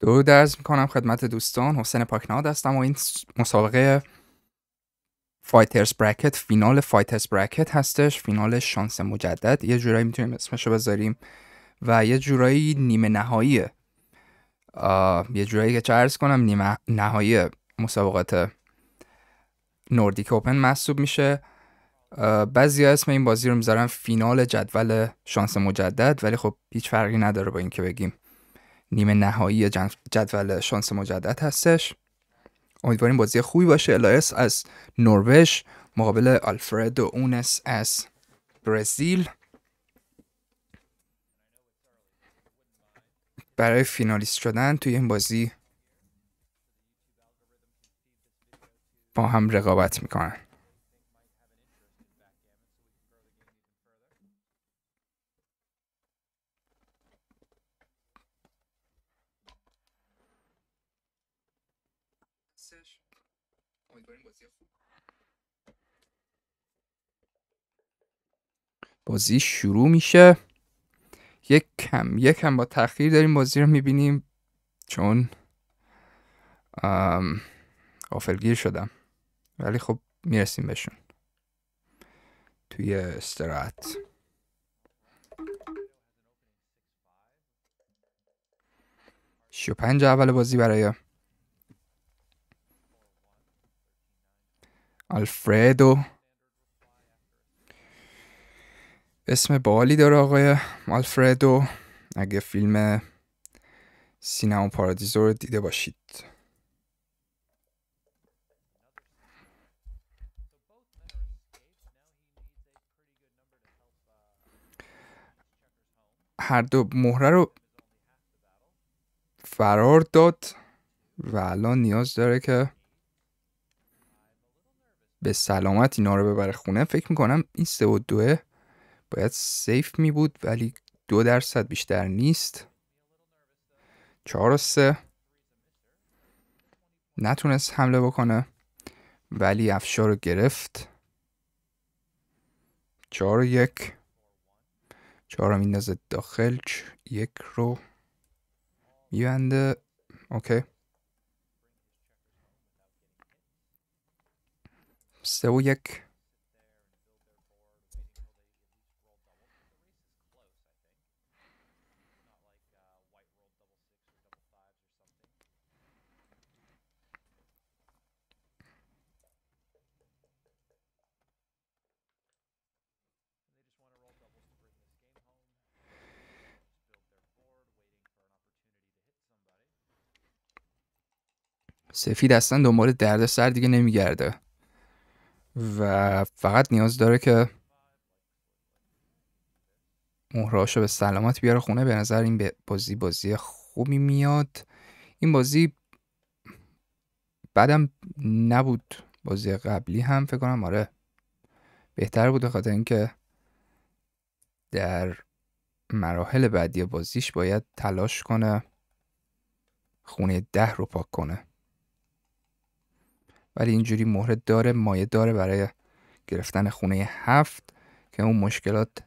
درود عرض میکنم خدمت دوستان. حسین پاکناد هستم و این مسابقه فایترز برکت، فینال فایترز برکت هستش، فینال شانس مجدد یه جورایی میتونیم اسمشو بذاریم و یه جورایی نیمه نهاییه، یه جورایی که چه عرض کنم نیمه نهایی مسابقات نوردیک اوپن محسوب میشه. بعضی اسم این بازی رو میذارن فینال جدول شانس مجدد، ولی خب هیچ فرقی نداره با اینکه بگیم نیمه نهایی جدول شانس مجدد هستش. امیدواریم بازی خوبی باشه. الایس از نروژ مقابل آلفردو اونس از برزیل برای فینالیست شدن توی این بازی با هم رقابت میکنن. بازی شروع میشه. یک کم با تأخیر داریم بازی رو میبینیم چون غافلگیر شدم، ولی خب میرسیم بهشون توی استراحت. 35 اول بازی برای آلفردو. اسم بالی داره آقای آلفردو، اگه فیلم سینما پارادیزو رو دیده باشید. هر دو مهره رو فرار داد و الان نیاز داره که به سلامت اینا رو ببره خونه. فکر میکنم این 3-2 باید سیف می بود، ولی 2% بیشتر نیست. 4-3 نتونست حمله بکنه ولی افشار رو گرفت. 4-1 4 رو میندازه داخل، 1 رو میبنده. اوکی 3-1 سفید اصلا دنبال درد سر دیگه نمیگرده و فقط نیاز داره که مهرهاشو به سلامت بیاره خونه. به نظر این بازی خوبی میاد. این بازی بعدم نبود، بازی قبلی هم فکر کنم آره بهتر بود، بخاطر اینکه در مراحل بعدی بازیش باید تلاش کنه خونه 10 رو پاک کنه، ولی اینجوری مهره داره، مایه داره برای گرفتن خونه 7 که اون مشکلات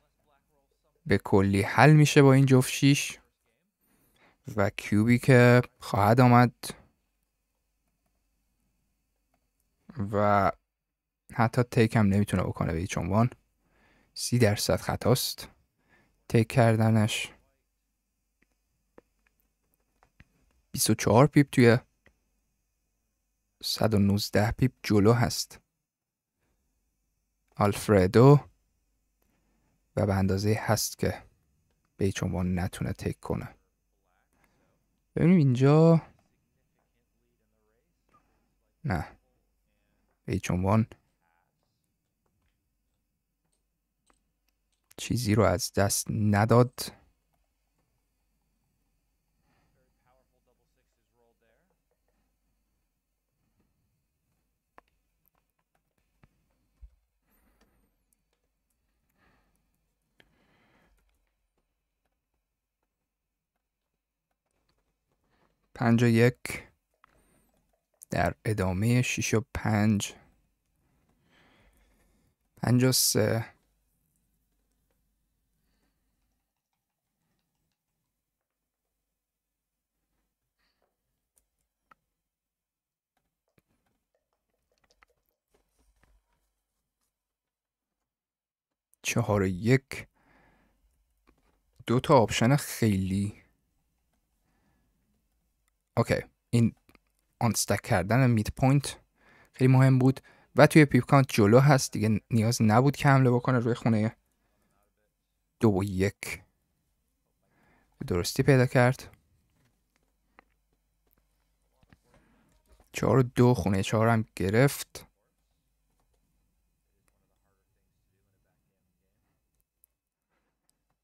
به کلی حل میشه با این جفت 6 و کیوبی که خواهد آمد و حتی تیک هم نمیتونه بکنه به هیچ عنوان. 30% خطاست تیک کردنش. 24 پیپ توی 119 پیپ جلو هست آلفردو و به اندازه هست که به هیچ عنوان نتونه تیک کنه. ببینیم اینجا نه، به هیچ عنوان چیزی رو از دست نداد. پنج و 1 در ادامه 6 و 5 5 و 3 . 4-1. 2 تا آپشن خیلی اوکی. این آنستک کردن مید پوینت خیلی مهم بود و توی پیپ کانت جلو هست دیگه، نیاز نبود که حمله بکنه روی خونه. 2-1 درستی پیدا کرد. 4-2 خونه 4 هم گرفت.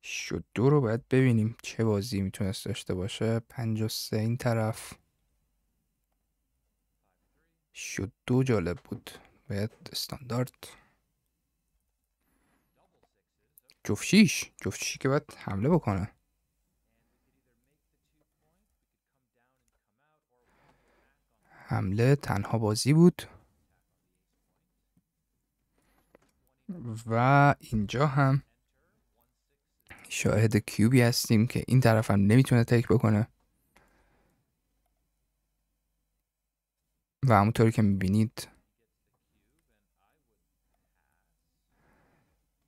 شد 2 رو باید ببینیم چه بازی میتونست داشته باشه. 5-3 این طرف. شد 2 جالب بود. باید استاندارد. جفت 6 که باید حمله بکنه. حمله تنها بازی بود و اینجا هم شاهد کیوبی هستیم که این طرف هم نمیتونه تیک بکنه و همونطوری که میبینید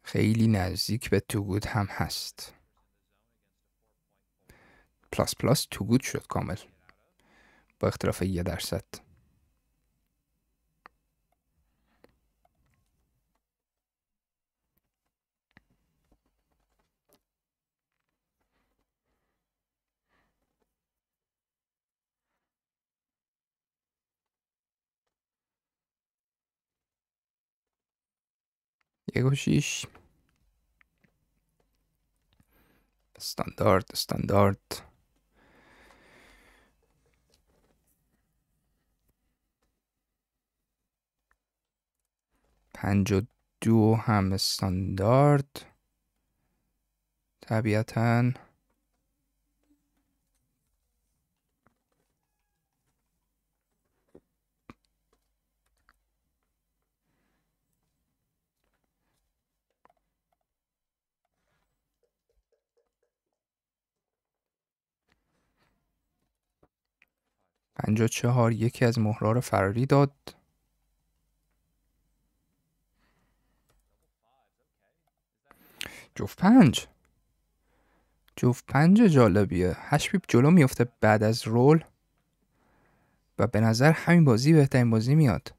خیلی نزدیک به تو گود هم هست. پلاس پلاس تو گود شد کامل با اختلاف 1%. یک و 6 استاندارد. 5-2 هم استاندارد طبیعتاً. پنجاه 4 یکی از مهرها رو فراری داد. جفت 5 جالبیه. 8 پیپ جلو میفته بعد از رول و به نظر همین بازی بهترین بازی میاد.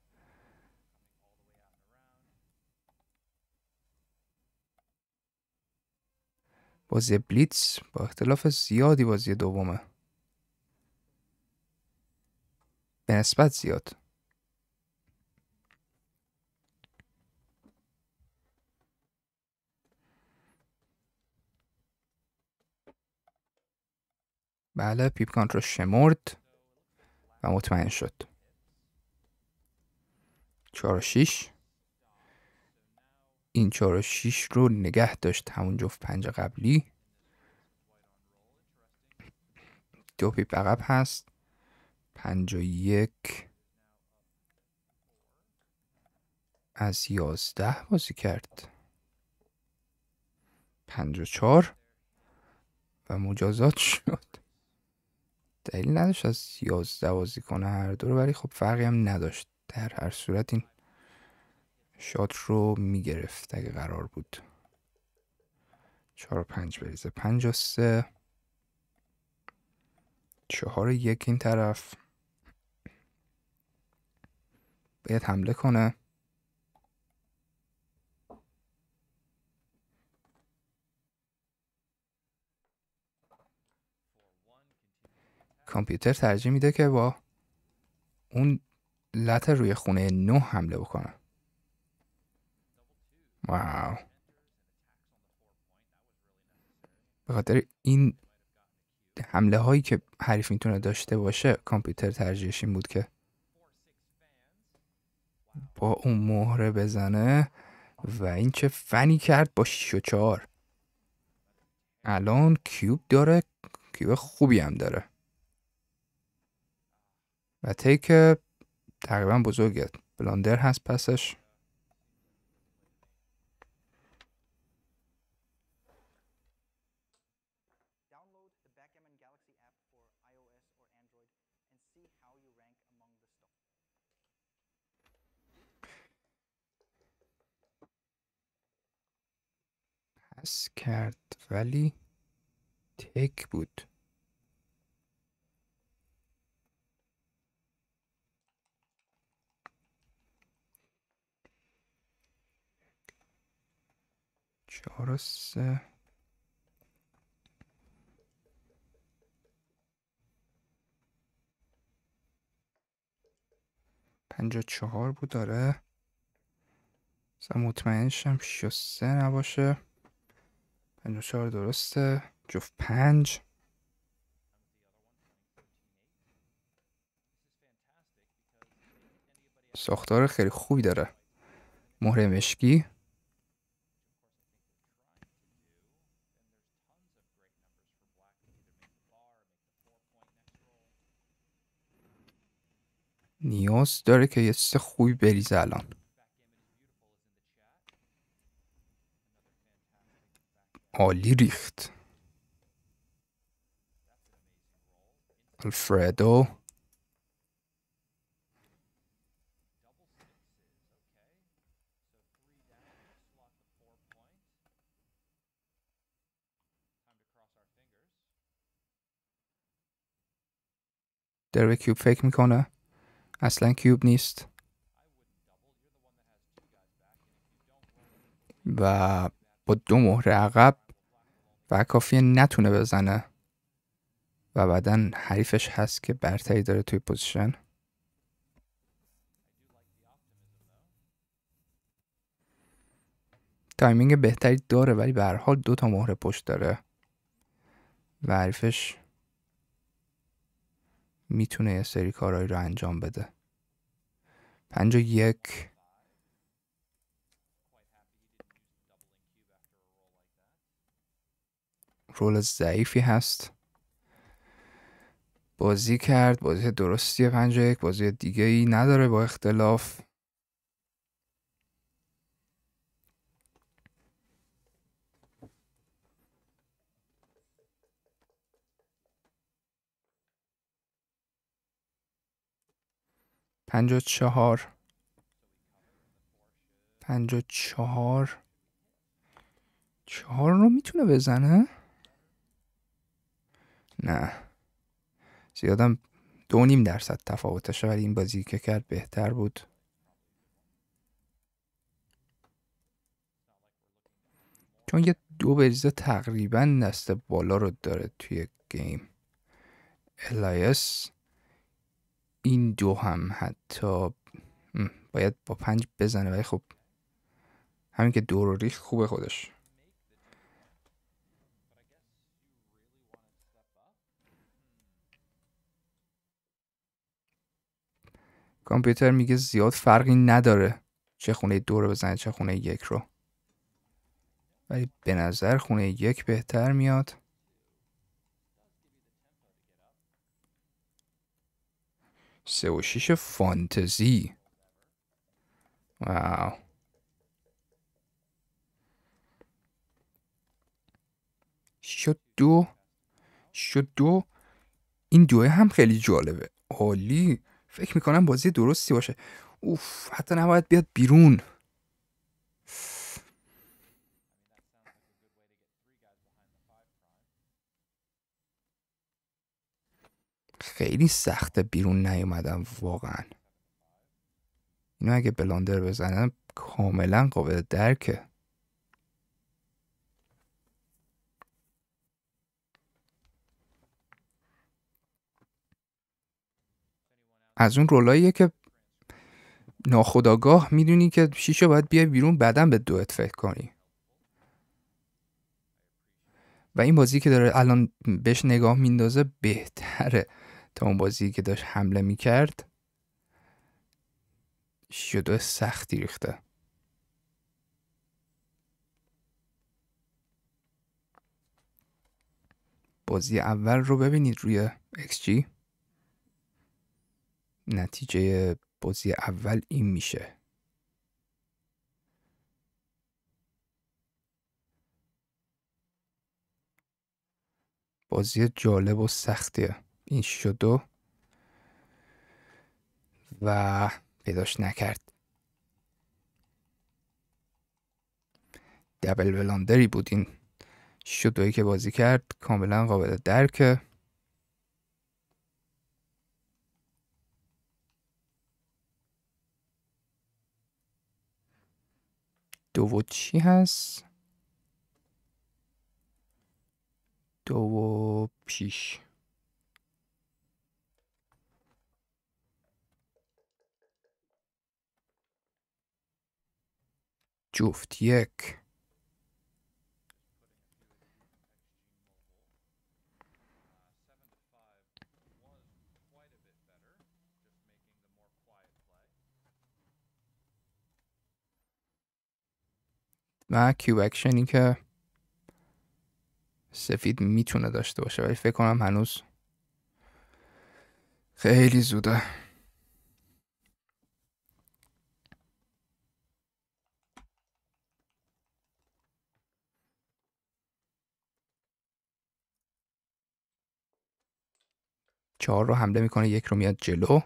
بازی بلیتز با اختلاف زیادی بازی دومه، به نسبت زیاد. بله پیپ کانت رو شمرد و مطمئن شد. 4-6 این 4-6 رو نگه داشت همون جفت 5 قبلی. 2 پیپ عقب هست. 5-1 از 11 بازی کرد. 5-4 و مجازات شد. دلیل نداشت از 11 بازی کنه هر دو رو، ولی خب فرقی هم نداشت. در هر صورت این شات رو میگرفت اگه قرار بود 4-5 بریزه. 5-3 4-1 این طرف. باید حمله کنه. کامپیوتر ترجیح میده که با اون لط روی خونه 9 حمله بکنه. واو. به خاطر این حمله هایی که حریف میتونه داشته باشه کامپیوتر ترجیحش این بود که با اون مهره بزنه. و این چه فنی کرد با 6-4. الان کیوب داره، کیوب خوبی هم داره و تیک تقریبا بزرگه. بلاندر هست پسش. پس کرد ولی تک بود. چهار و سه. پنج و چهار بود داره. مطمئنشم 6 و 3 نباشه. 5 و 4 درسته. جفت 5. ساختار خیلی خوبی داره. مهره مشکی. نیاز داره که یه چیز خوبی بریزه الان. عالی ریخت. الفردو. داره به کیوب فکر میکنه. اصلا کیوب نیست. و با 2 مهره عقب و کافیه نتونه بزنه و بعدن حریفش هست که برتری داره توی پوزیشن. تایمینگ بهتری داره ولی به هر حال 2 تا مهره پشت داره و حریفش میتونه یه سری کارهایی رو انجام بده. 5 و 1. رول ضعیفی هست. بازی کرد. بازی درستیه. 5 و 1. بازی دیگه ای نداره با اختلاف. پنج و 4. 5 و 4. 4 رو میتونه بزنه؟ نه. زیادم 2.5% تفاوتشه ولی این بازی که کرد بهتر بود. چون یه 2 بریزه تقریبا دست بالا رو داره توی گیم. الایس این 2 هم حتی باید با 5 بزنه ولی خب همین که 2 رو ریخت خوبه خودش. کامپیوتر میگه زیاد فرقی نداره چه خونه 2 رو بزنه چه خونه 1 رو، ولی به نظر خونه 1 بهتر میاد. 3 و 6 فانتزی. واو. 6 و 2. 6 و 2. این 2 هم خیلی جالبه. عالی. فکر میکنم بازی درستی باشه. اوف، حتی نباید بیاد بیرون. خیلی سخته بیرون نیومدم واقعا. اینو اگه بلاندر بزنم کاملا قابل درکه. از اون رولاییه که ناخودآگاه میدونی که 6 باید بیای بیرون بعدم به 2 فکر کنی. و این بازی که داره الان بهش نگاه میندازه بهتره تا اون بازی که داشت حمله میکرد. 6 و 2 سختی ریخته. بازی اول رو ببینید روی XG. نتیجه بازی اول این میشه. بازی جالب و سختیه این 6 و 2 و پیداش نکرد. دبل بلاندری بود این 6-2 که بازی کرد، کاملا قابل درکه. دو چی هست؟ 2 پیش. جفت 1. و کیوب اکشنی که سفید میتونه داشته باشه، ولی فکر کنم هنوز خیلی زوده. چهار رو حمله میکنه، 1 رو میاد جلو.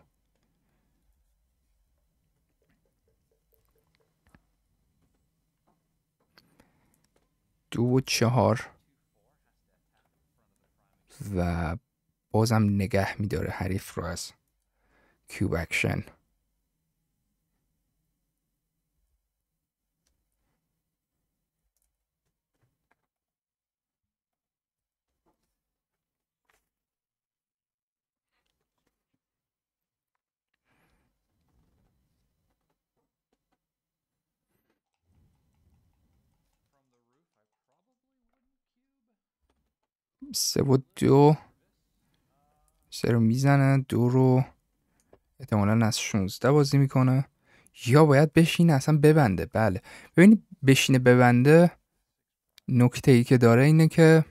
دو و 4 و بازم نگه میداره حریف رو از کیوب اکشن. سه و 2. 3 رو میزنه، 2 رو احتمالا از 16 بازی میکنه، یا باید بشینه اصلا ببنده. بله ببینید، بشینه ببنده، نکته ای که داره اینه که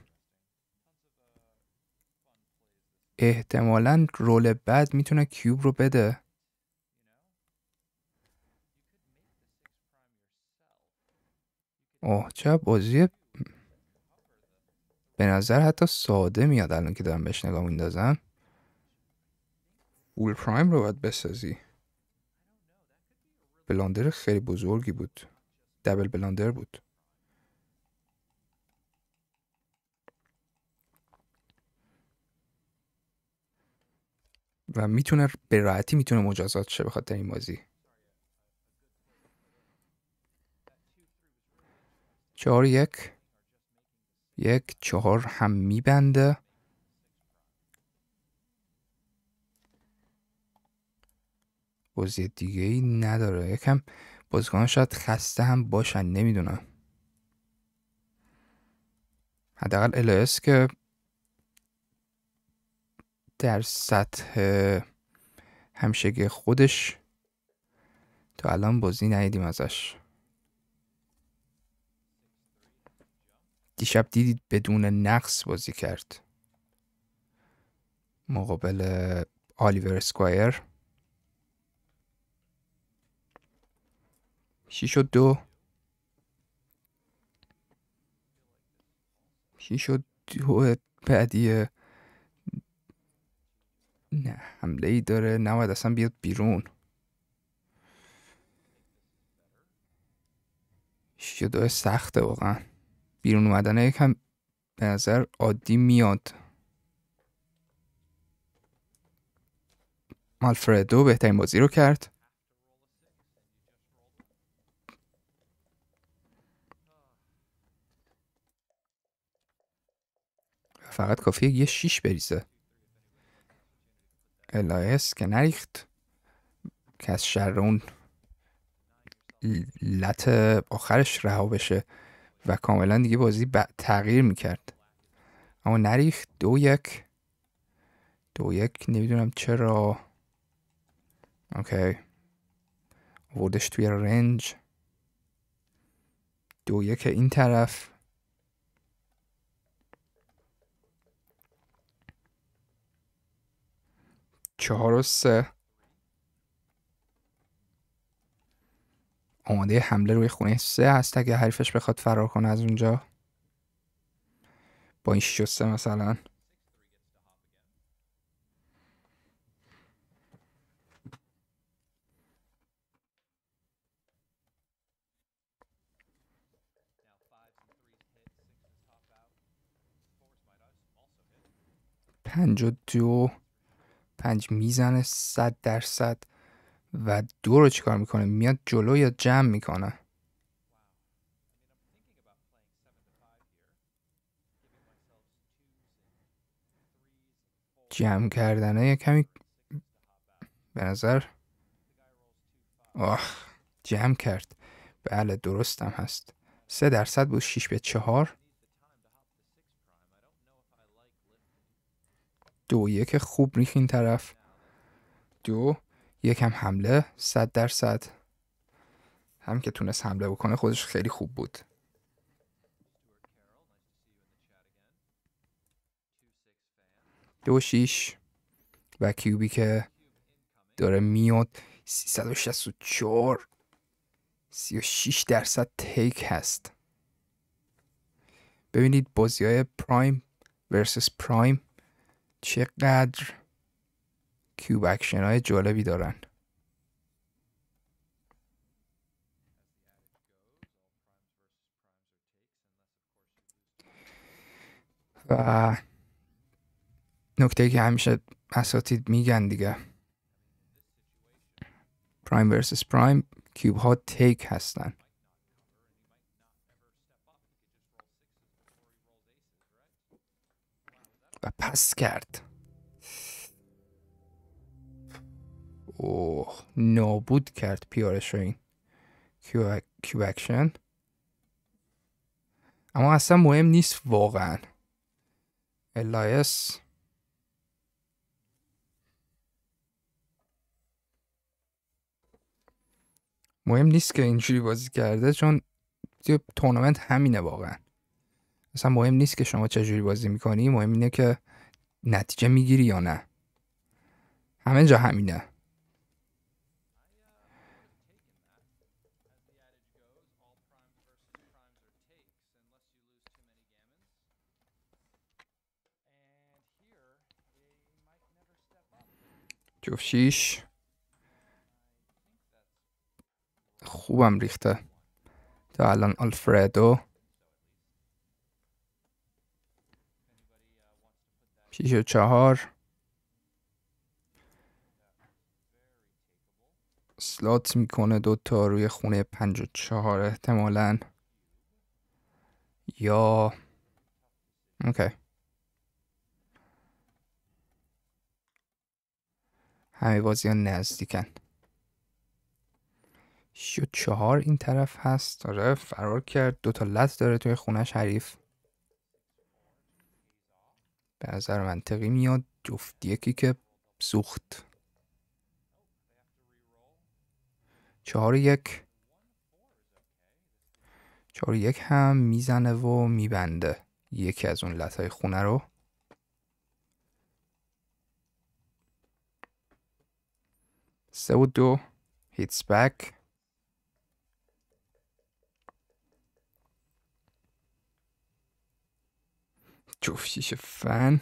احتمالا رول بعد میتونه کیوب رو بده. اوه چه بازی به نظر حتی ساده میاد الان که دارم بهش نگاه میندازم. فول پرایم رو باید بسازی. بلاندر خیلی بزرگی بود، دبل بلاندر بود. و میتونه به راحتی میتونه مجازات شه به خاطر این بازی. 4 1 1 4 هم میبنده. بازی دیگه ای نداره. یکم بازیکن شاید خسته هم باشن، نمیدونم. حداقل الیاس که در سطح همشگی خودش تا الان بازی ندیدیم ازش. دیشب دیدید بدون نقص بازی کرد مقابل آلیور اسکوایر. 6 و 2. 6 و 2 بعدی. نه حمله ای داره، نباید اصلا بیاد بیرون. 6 و 2 سخته واقعا. بیرون اومدن یکم به نظر عادی میاد. آلفردو بهترین بازی رو کرد. فقط کافیه یه 6 بریزه. الایس که نریخت، که از شر اون لط آخرش رها بشه و کاملا دیگه بازی تغییر میکرد، اما نریخت. 2 1 2 1 نمیدونم چرا. اوکی وردش توی رنج. 2 1 این طرف. 4 و 3. آماده حمله روی خونه 3 هست اگه حریفش بخواد فرار کنه از اونجا با این 6 و 3 مثلا. 52. 5 میزنه 100%. و 2 رو چیکار میکنه؟ میاد جلو یا جمع میکنه؟ جمع کردنه یه کمی به نظر. جمع کرد. بله درستم هست. 3% بود. 6 به 4. 2-1 خوب ریخ این طرف. 2 یکم حمله 100%. هم که تونست حمله بکنه خودش خیلی خوب بود. 2-6 و کیوبی که داره میاد 364. 36% تیک هست. ببینید بازی های پرایم ورسس پرایم چقدر کیوب اکشن های جالبی دارن. و نکته که همیشه اساتید میگن دیگه، پرایم ورسس پرایم کیوب ها تیک هستن. و پس کرد. نابود کرد پیارش رو این کیوب اکشن. اما اصلا مهم نیست واقعا. الایس مهم نیست که اینجوری بازی کرده، چون توی تورنمنت همینه واقعا. اصلا مهم نیست که شما چجوری بازی میکنی، مهم اینه که نتیجه میگیری یا نه. همه جا همینه. جفت 6 خوبم ریخته تا الان. آلفردو 6 و 4. سلات میکنه 2 تا روی خونه 5 و 4 احتمالاً. یا اوکی، همه بازی ها نزدیکن. 6 و 4 این طرف هست. آره فرار کرد. 2 تا لت داره توی خونش حریف. به نظر منطقی میاد. جفت یکی که سوخت. 4-1. 4-1 هم میزنه و میبنده یکی از اون لتای خونه رو. 3-2 هیتس بک. جفت 6 فن.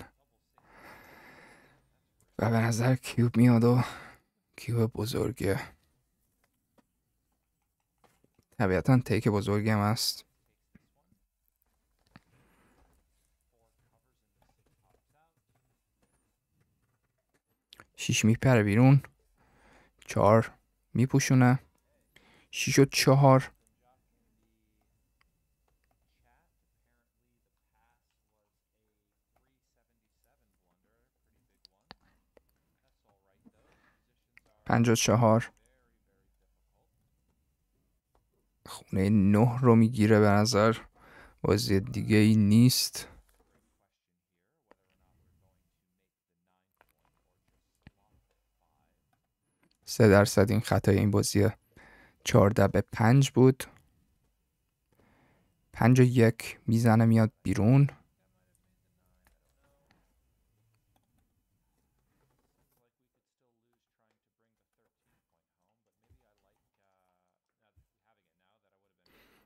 و به نظر کیوب میاد و کیوب بزرگه. طبیعتا تیک بزرگی هم هست. 6 میپره بیرون. 4 میپوشونه. 6 و 4. پنج و 4. خونه 9 رو میگیره. به نظر بازی دیگه ای نیست. $3 این خطای این بازی 14 به 5 بود. 5-1 میزنه میاد بیرون.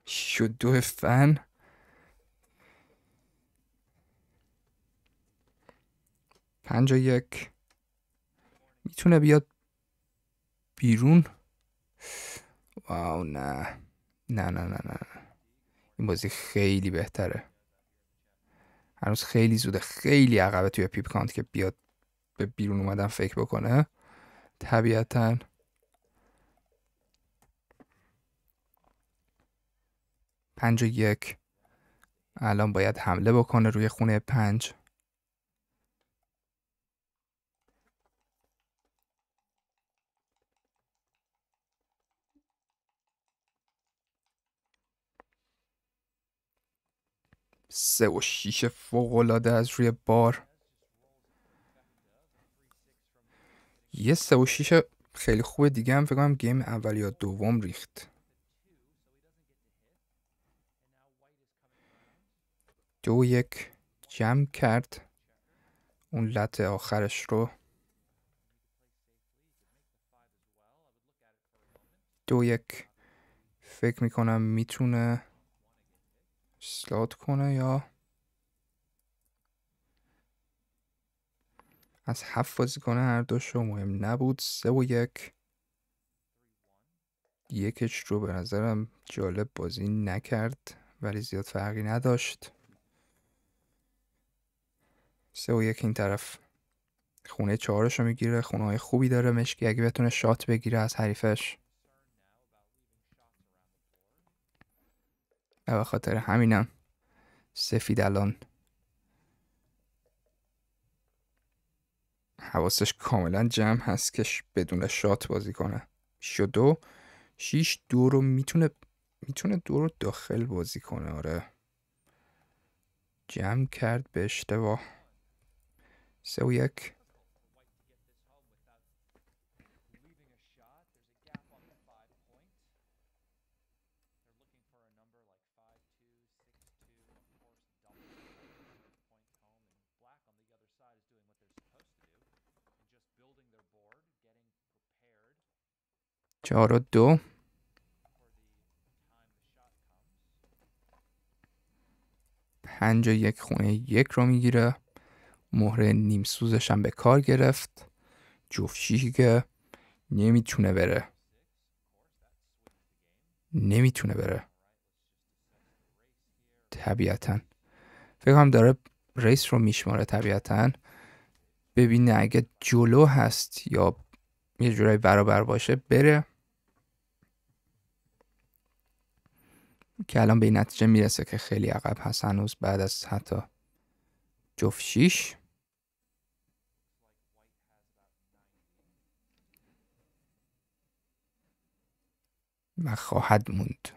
شد 2 فن. 5-1 میتونه بیاد بیرون. واو نه. این بازی خیلی بهتره. هنوز خیلی زوده، خیلی عقبه توی پیپ کانت که بیاد به بیرون اومدن فکر بکنه. طبیعتاً 5-1 الان باید حمله بکنه روی خونه 5. سه و 6 فوق‌العاده از روی بار. یه 3 و 6 خیلی خوبه دیگه هم فکر کنم گیم اول یا دوم ریخت. 2-1 جمع کرد اون لت آخرش رو. 2-1 فکر میکنم میتونه سلات کنه یا از 7 بازی کنه، هر دوشو مهم نبود. 3-1 یکش رو به نظرم جالب بازی نکرد ولی زیاد فرقی نداشت. 3-1 این طرف خونه 4 رو میگیره. خونه های خوبی داره مشکی اگه بتونه شات بگیره از حریفش. و به خاطر همینم سفید الان حواسش کاملا جمع هست که بدون شات بازی کنه. 6-2 6-2 رو میتونه 2 رو داخل بازی کنه. آره جمع کرد به اشتباه. 3-1 4-2 5-1 خونه 1 رو میگیره. مهره نیم سوزش هم به کار گرفت. جفت 6 که نمیتونه بره طبیعتا. فکر کنم داره ریس رو میشماره طبیعتا، ببینه اگه جلو هست یا یه جورایی برابر باشه بره، که الان به این نتیجه میرسه که خیلی عقب هست هنوز بعد از حتی جفت 6. و خواهد موند.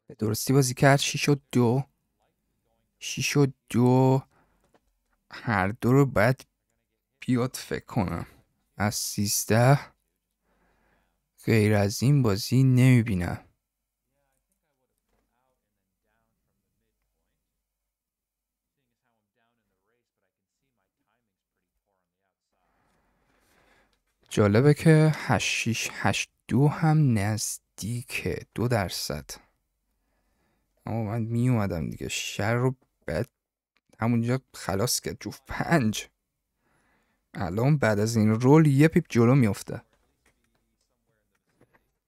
به درستی بازی کرد. 6-2 6-2 هر دو رو باید بیاد فکر کنم. از 13 غیر از این بازی نمیبینم. جالبه که 8-6-8-2 هم نزدیکه 2%. اما من می اومدم دیگه شر رو بعد همونجا خلاص کرد. جفت 5 الان بعد از این رول یه پیپ جلو میفته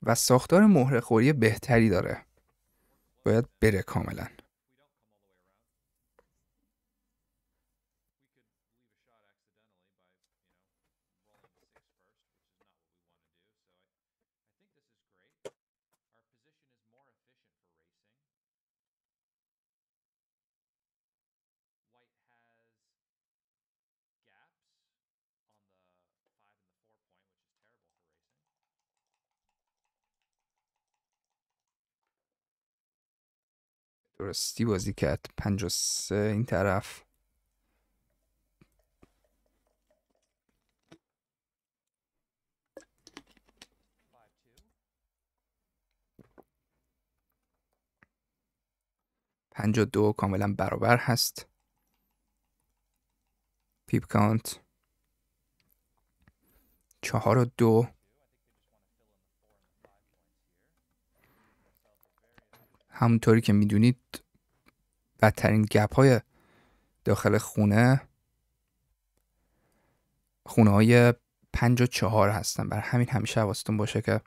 و ساختار مهره خوری بهتری داره. باید بره کاملا. درستی بازی کرد. 5-3 این طرف. 52 کاملا برابر هست. پیپ کانت 4-2. همونطوری که میدونید بدترین گپ های داخل خونه های 5-4 هستن. برای همین همیشه حواستون باشه که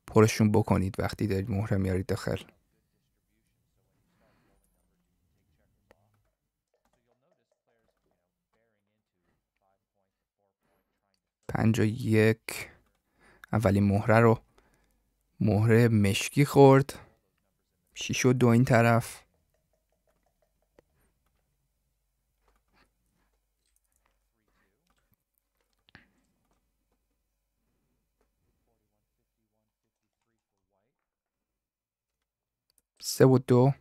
پرشون بکنید وقتی دارید مهره میارید داخل. 5-1. اولین مهره رو مهره مشکی خورد. 6-2 این طرف. سه و 2.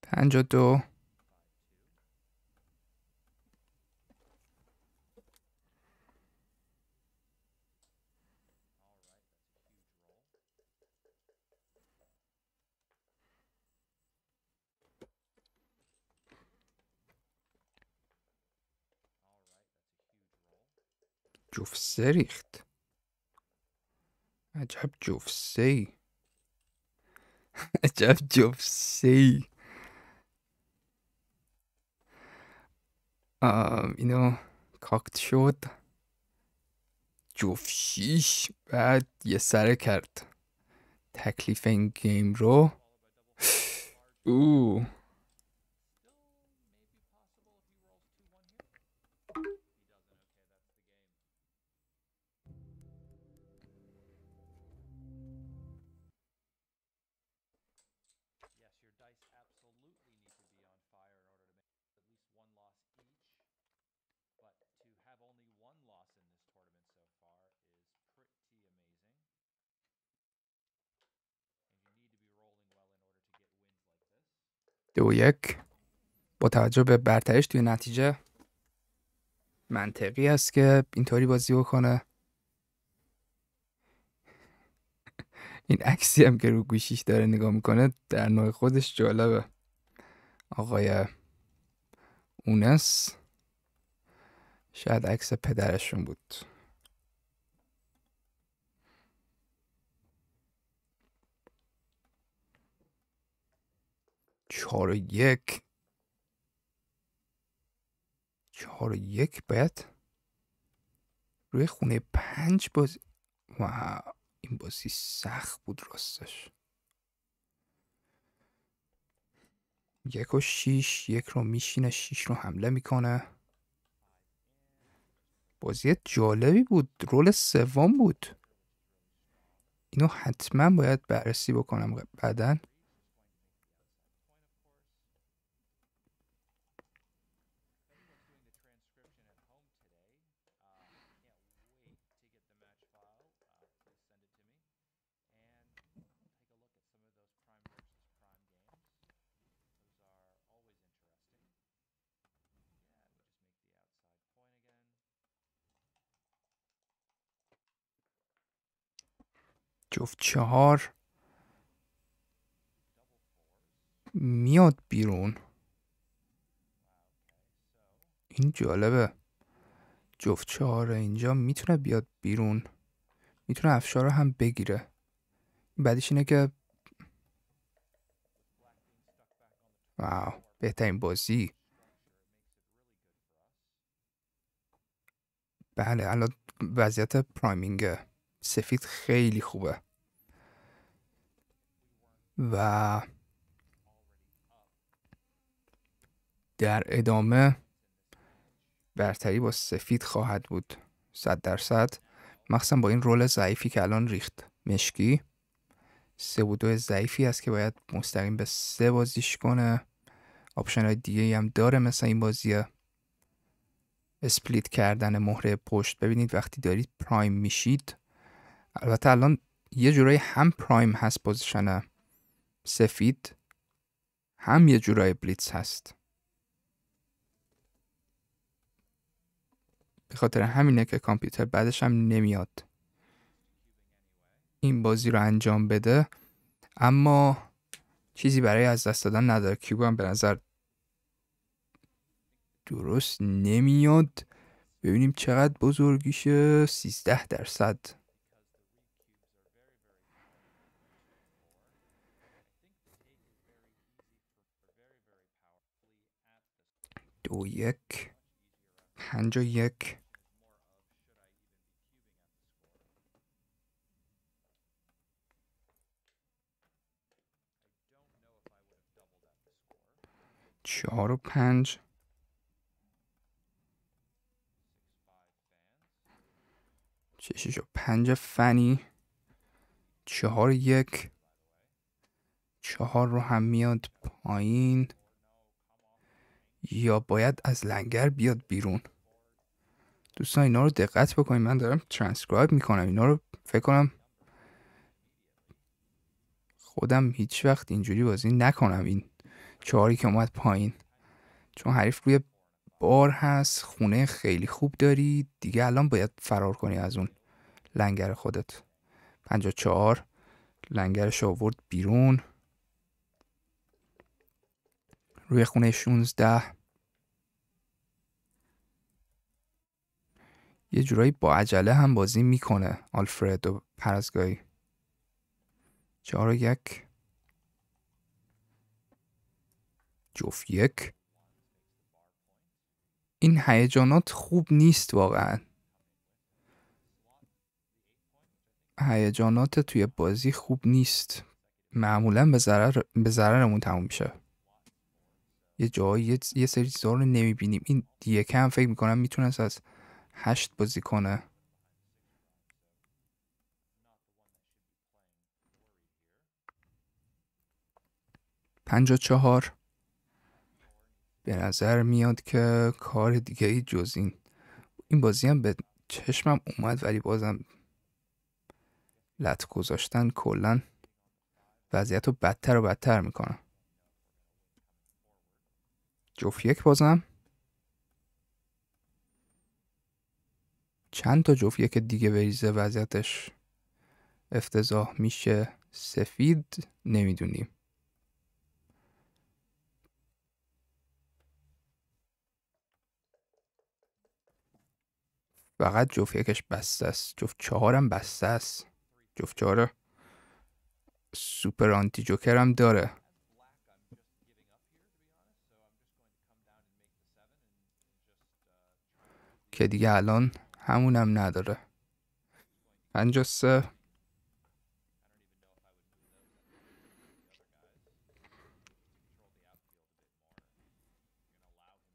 پنج و 2. جفت سه ریخت. عجب جفت سه. عجب جفت سه. اینو کاکت شد. جفت 6. بعد یه سره کرد تکلیف این گیم رو. دو یک. با توجه به برترش توی نتیجه منطقی است که اینطوری بازی بکنه. این عکسی هم که رو گوشیش داره نگاه میکنه در نوع خودش جالبه. آقای اونس شاید عکس پدرشون بود. 4-1. 4-1 باید روی خونه 5 بازی. واو این بازی سخت بود راستش. 1-6. 1 رو میشینه 6 رو حمله میکنه. بازی جالبی بود. رول سوم بود. اینو حتما باید بررسی بکنم بعدن. جفت 4 میاد بیرون. این جالبه. جفت 4 اینجا میتونه بیاد بیرون. میتونه افشار رو هم بگیره. بعدش اینه که واو بهترین بازی. بله الان وضعیت پرایمینگ سفید خیلی خوبه و در ادامه برتری با سفید خواهد بود 100%. مخصوصا با این رول ضعیفی که الان ریخت مشکی. 3-2 ضعیفی است که باید مستقیم به 3 بازیش کنه. آپشن های دیگه هم داره مثل این بازیه. اسپلیت کردن مهره پشت. ببینید وقتی دارید پرایم میشید، البته الان یه جورایی هم پرایم هست پوزیشن سفید، هم یه جورایی بلیتز هست. به خاطر همینه که کامپیوتر بعدش هم نمیاد این بازی رو انجام بده، اما چیزی برای از دست دادن نداره. کیوب هم به نظر درست نمیاد. ببینیم چقدر بزرگیشه. 13%. 2-1 5-1. چهار و 5. 6-5 فنی. 4-1. 4 رو هم میاد پایین، یا باید از لنگر بیاد بیرون. دوستان اینا رو دقت بکنید، من دارم ترانسکرایب میکنم اینا رو. فکر کنم خودم هیچ وقت اینجوری بازی نکنم. این 4 که اومد پایین، چون حریف روی بار هست. خونه خیلی خوب داری دیگه، الان باید فرار کنی از اون لنگر خودت. 54 لنگرش آورد بیرون روی خونه 16. یه جورایی با عجله هم بازی میکنه آلفردو پرزگاهی. 4-1 جفت 1. این هیجانات خوب نیست واقعا. هیجانات توی بازی خوب نیست، معمولا به ضررمون تموم میشه. یه جایی یه سری چیزا رو نمیبینیم. این یکم فکر میکنم میتونست از 8 بازی کنه. 54 به نظر میاد که کار دیگه ای جز این بازی هم به چشمم اومد، ولی بازم لط گذاشتن کلا وضعیت رو بدتر و بدتر میکنه. جفت 1 بازم. چند تا جفت 1 دیگه بریزه وضعیتش افتضاح میشه. سفید نمیدونیم. فقط جفت 1ش بسته است. جفت 4 هم بسته است. جفت 4 سوپر آنتی جوکر هم داره که دیگه الان همونم نداره. 53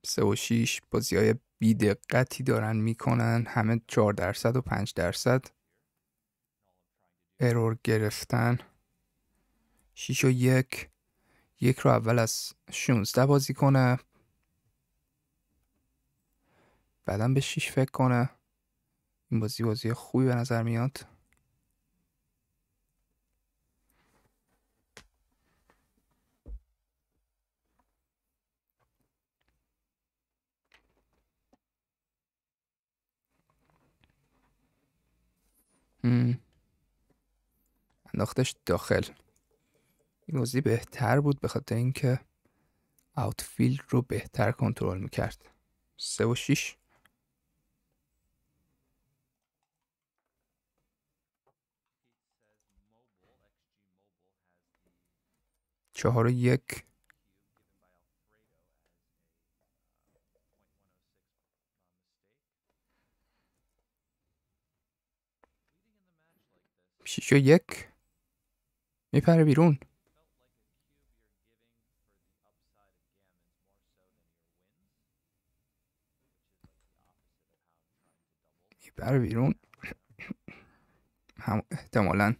3-6 بازی های بی دقتی دارن میکنن. همه 4% و 5% ارور گرفتن. 6-1 1 رو اول از 16 بازی کنه، بعدم به 6 فکر کنه. این بازی خوبی به نظر میاد. انداختش داخل. این بازی بهتر بود به خاطر اینکه آوتفیلد رو بهتر کنترل میکرد. 3-6 4-1 6-1 میپره بیرون. میپره بیرون. هم احتمالاً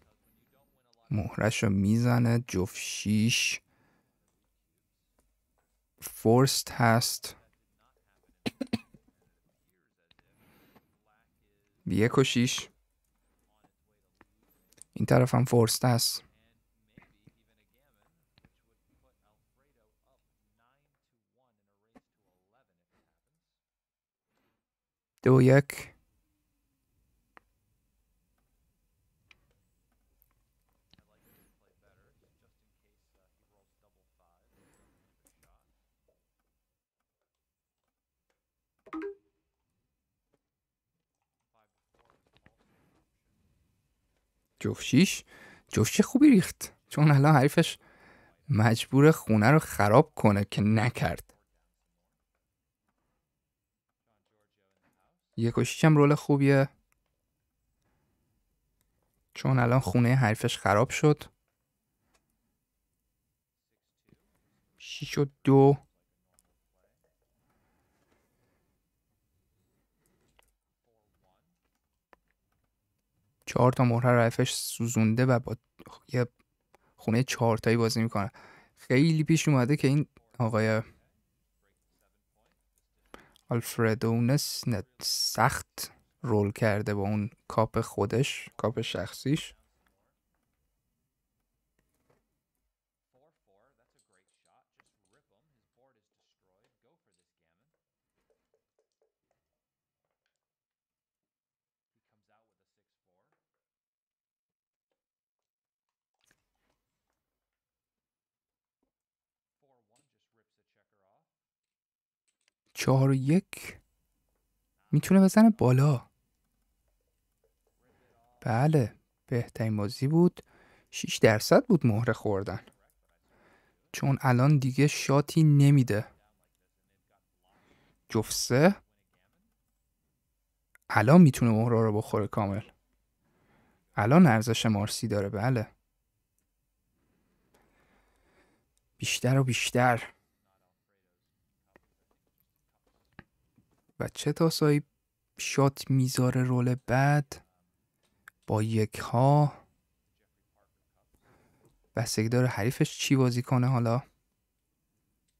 مهرش رو میزنه. جفت 6 فورست هست. 1-6. این طرف هم فورست است. 2-1. جفت 6. جفت خوبی ریخت، چون الان حریفش مجبور خونه رو خراب کنه که نکرد. 1-6 هم رول خوبیه، چون الان خونه حریفش خراب شد. 6-2. 4 تا مهره رو حریفش سوزونده و با یه خونه 4 تایی بازی میکنه. خیلی پیش اومده که این آقای آلفردونس سخت رول کرده با اون کاپ خودش، کاپ شخصیش. چهار و 1 میتونه بزنه بالا. بله، بهترین بازی بود. 6% بود مهره خوردن، چون الان دیگه شاتی نمیده. جفت 3. الان میتونه مهره رو بخوره کامل. الان ارزش مارسی داره. بله، بیشتر و بیشتر. و چه تاسایی شات میذاره رول بعد با 1 ها. بستگی داره حریفش چی بازی کنه. حالا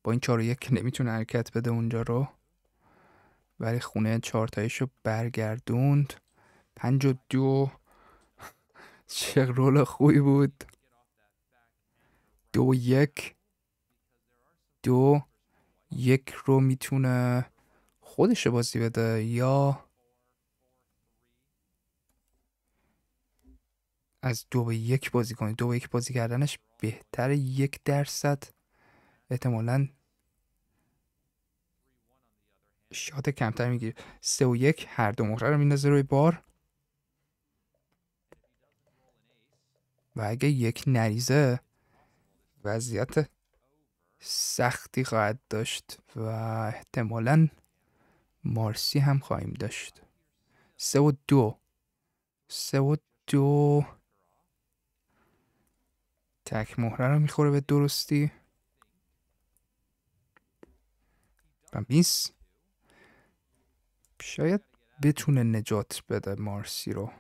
با این 4-1 که نمیتونه حرکت بده اونجا رو، ولی خونه 4 تاییشو برگردوند. 5-2. چه رول خوبی بود. 2-1. 2-1 رو میتونه خودش بازی بده یا از 2-1 بازی کنه. 2-1 بازی کردنش بهتره. 1% احتمالاً شات کمتر میگیره. 3-1 هر دو مهره رو میندازه روی بار و اگه 1 نریزه وضعیت سختی خواهد داشت و احتمالاً مارسی هم خواهیم داشت. 3-2. 3-2 تک مهره رو میخوره به درستی. و 20 شاید بتونه نجات بده مارسی رو.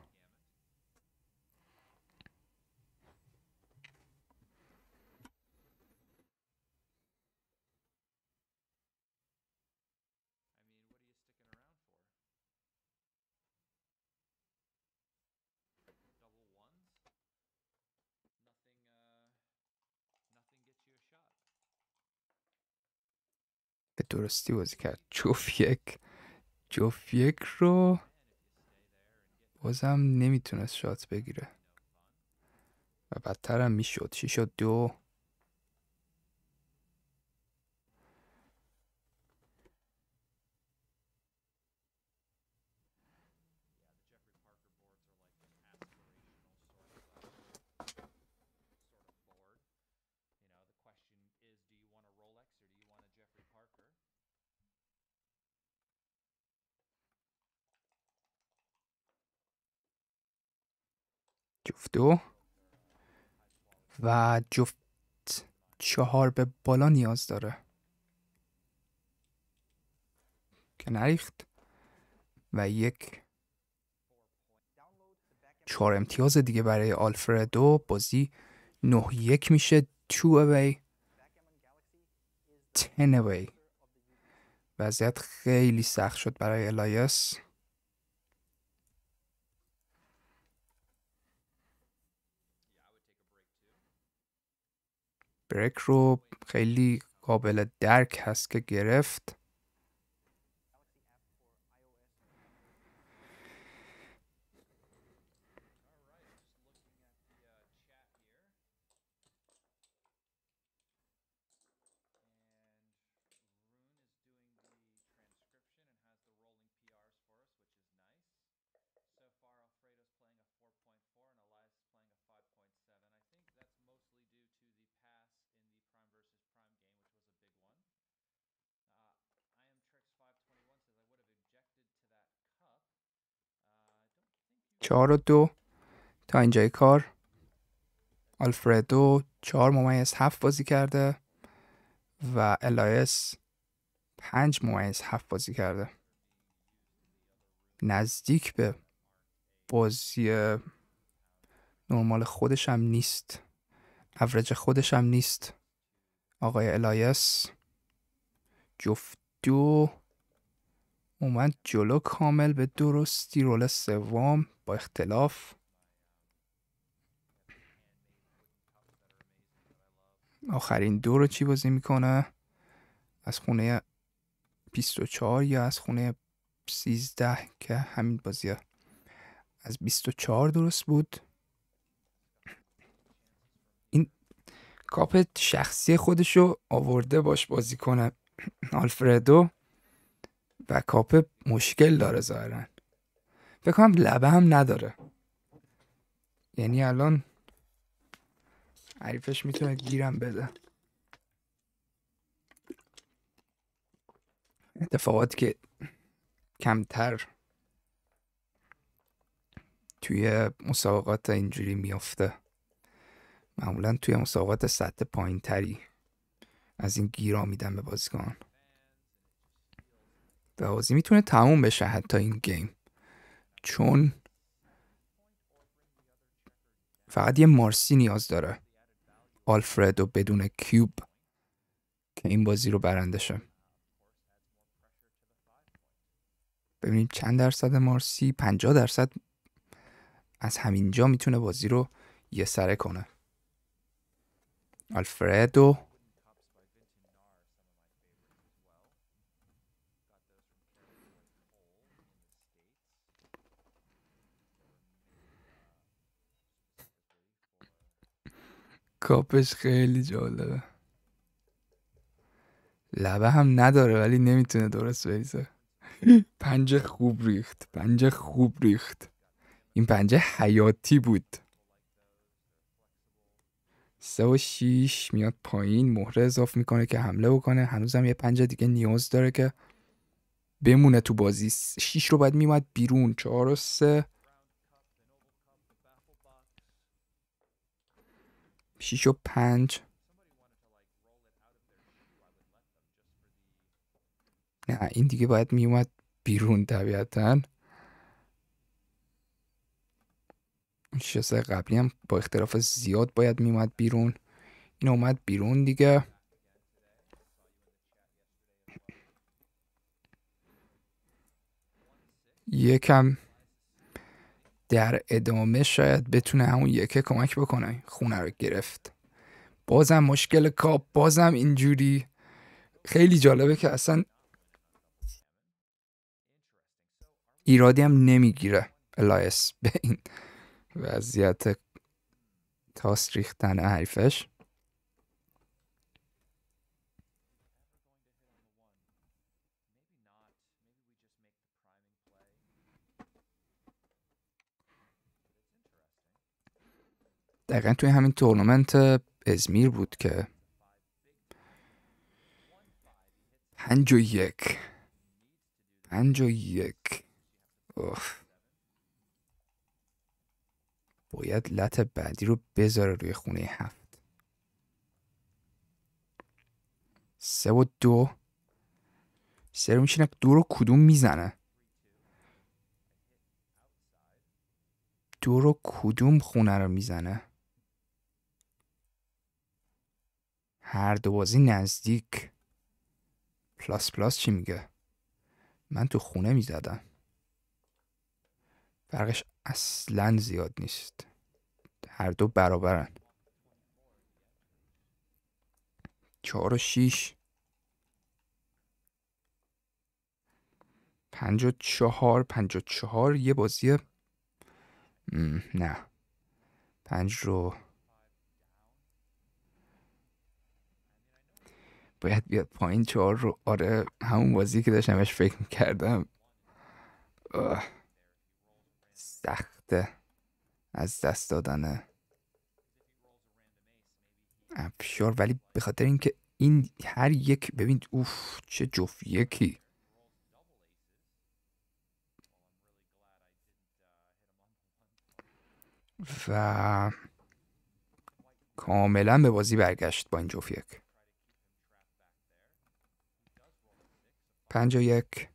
به درستی بازی کرد. جفت 1 رو بازم نمیتونست شات بگیره و بدتر هم میشد. 6-2. جفت 2 و جفت 4 به بالا نیاز داره که نریخت و 4 امتیاز دیگه برای آلفردو. بازی 9-1 میشه. 2 away 10 away. وضعیت خیلی سخت شد برای الایس. بریک رو خیلی قابل درک هست که گرفت. چهار و 2 تا اینجای کار. آلفردو 4-7 بازی کرده و الایس 5-7 بازی کرده. نزدیک به بازی نرمال خودش هم نیست، اوریج خودش هم نیست. آقای الایس جفت 2 اومد جلو کامل به درستی. رول سوم با اختلاف. آخرین 2 رو چی بازی میکنه؟ از خونه 24 یا از خونه 13 که همین بازیه. از 24 درست بود. این کاپ شخصی خودشو آورده باش بازی کنه آلفردو و کاپ مشکل داره ظاهرا. فکر کنم لبه هم نداره، یعنی الان حریفش میتونه گیرم بده. اتفاقاتی که کمتر توی مسابقات اینجوری میافته، معمولا توی مسابقات سطح پایین تری از این گیرا میدن به بازیکن. بازی میتونه تموم بشه حتی این گیم، چون فقط یه مارسی نیاز داره آلفردو بدون کیوب که این بازی رو برنده شه. ببینیم چند درصد مارسی. 50% از همینجا میتونه بازی رو یه سره کنه. آلفردو کاپش خیلی جالبه. لبه هم نداره ولی نمیتونه درست بریزه. پنجه خوب ریخت، پنجه خوب ریخت. این پنجه حیاتی بود. 3 و 6 میاد پایین، مهره اضاف میکنه که حمله بکنه. هنوزم یه پنجه دیگه نیاز داره که بمونه تو بازی. 6 رو باید میومد بیرون. 4 و 3 6 و 5 نه این دیگه باید میومد بیرون طبیعتاً. 6 قبلی هم با اختلاف زیاد باید میومد بیرون. این اومد بیرون دیگه. یکم در ادامه شاید بتونه همون یکه کمک بکنه. خونه رو گرفت. بازم مشکل کاپ، بازم اینجوری. خیلی جالبه که اصلا ایرادی هم نمیگیره الایس به این وضعیت تاس ریختن حریفش. دقیقا توی همین تورنمنت ازمیر بود که 5 و 1 5 و 1 باید لط بعدی رو بذاره روی خونه 7. 3 و 2 3 رو میشینه. 2 رو کدوم میزنه؟ 2 رو کدوم خونه رو میزنه؟ هر دو بازی نزدیک. پلاس چی میگه؟ من تو خونه میزدم. فرقش اصلا زیاد نیست، هر دو برابرن. 4 و 6 5 و 4 5 و 4 یه بازی نه 5 رو باید بیاد پایین. 4 رو آره همون بازی که داشتم بهش فکر میکردم. سخته از دست دادن افشار، ولی به خاطر اینکه این هر یک ببین اوف چه جفت یکی و کاملا به بازی برگشت با این جفت یک. 5 و 1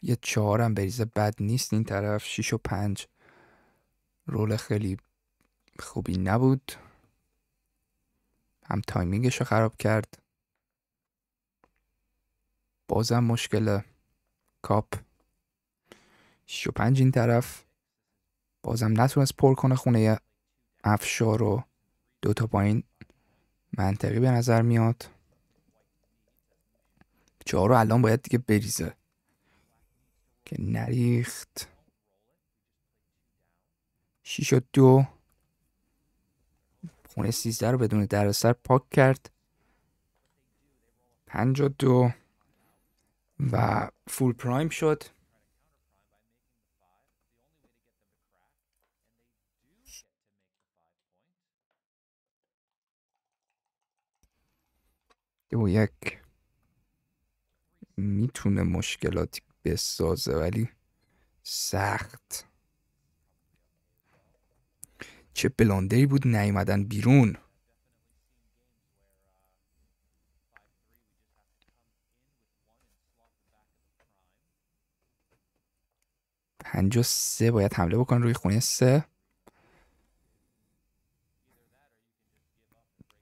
یه 4 هم بریزه بد نیست این طرف. 6 و 5 رول خیلی خوبی نبود، هم تایمینگش رو خراب کرد. بازم مشکل کاپ. 6 و 5 این طرف بازم نتونست پر کنه خونه افشار رو. 2 تا پایین منطقی به نظر میاد. 4 رو الان باید دیگه بریزه که نریخت. 6 و 2 خونه 13 رو بدون دردسر پاک کرد. 5 و 2 و فول پرایم شد. دو یک میتونه مشکلاتی بسازه ولی سخت. چه بلاندری بود نیومدن بیرون. 5 و 3 باید حمله بکن روی خونه 3.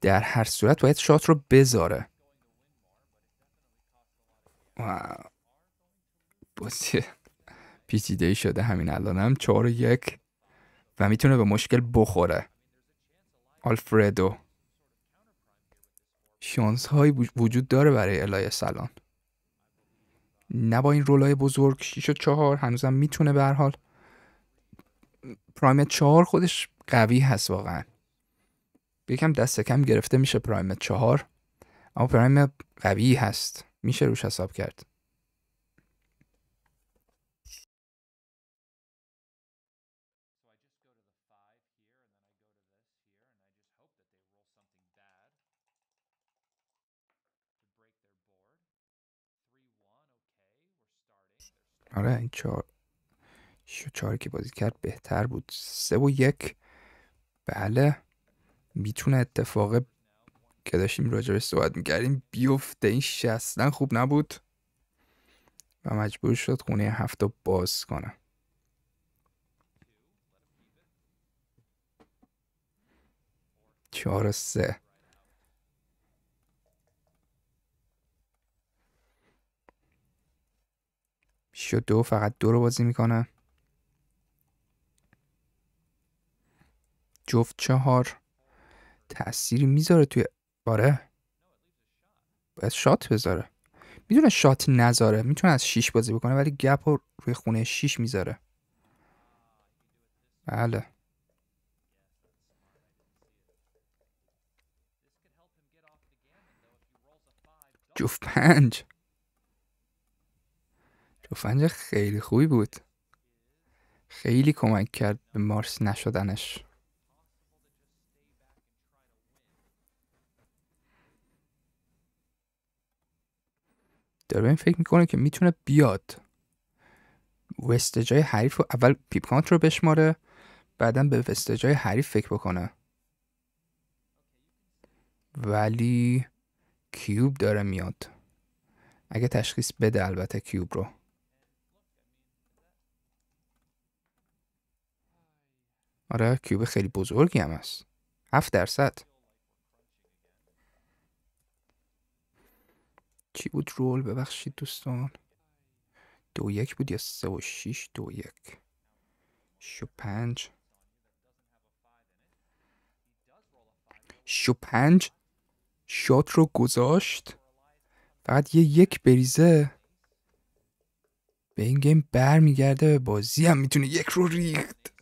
در هر صورت باید شات رو بذاره. بازی پیچیده‌ای شده همین الانم. 4 و 1 و میتونه به مشکل بخوره. آلفردو شانس هایی وجود داره برای الای سلان، نه با این رولای بزرگ. 6 و 4 هنوزم میتونه به هر حال. پرایم 4 خودش قوی هست واقعا. یکم دست کم گرفته میشه پرایم 4، اما پرایم قوی هست، میشه روش حساب کرد. آره این 4 6 و 4 که بازی کرد بهتر بود. 3 و 1 بله میتونه اتفاق که داشتیم راجبش صحبت میکردیم بیفته. این اصلا خوب نبود و مجبور شد خونه 7 رو باز کنه. 4 و 3 6 و 2 فقط 2 رو بازی میکنه. جفت 4 تأثیری میذاره توی آره باید شات بذاره. میدونه شات نذاره، میتونه از 6 بازی بکنه ولی گپ رو روی خونه 6 میذاره. بله جفت 5 جفت 5 خیلی خوبی بود، خیلی کمک کرد به مارس نشدنش. داره به این فکر میکنه که میتونه بیاد وستجای حریف رو اول پیپ کانت رو بشماره، بعدا به وستجای حریف فکر بکنه. ولی کیوب داره میاد، اگه تشخیص بده البته کیوب رو. آره کیوب خیلی بزرگی هم هست، 7%. چی بود رول ببخشید دوستان؟ 2 1 بود یا 3 و 6؟ 2 1 6 و 5 6-5 شات رو گذاشت، فقط یک بریزه به این گیم بر میگرده، به بازی هم میتونه یک رو ریخت،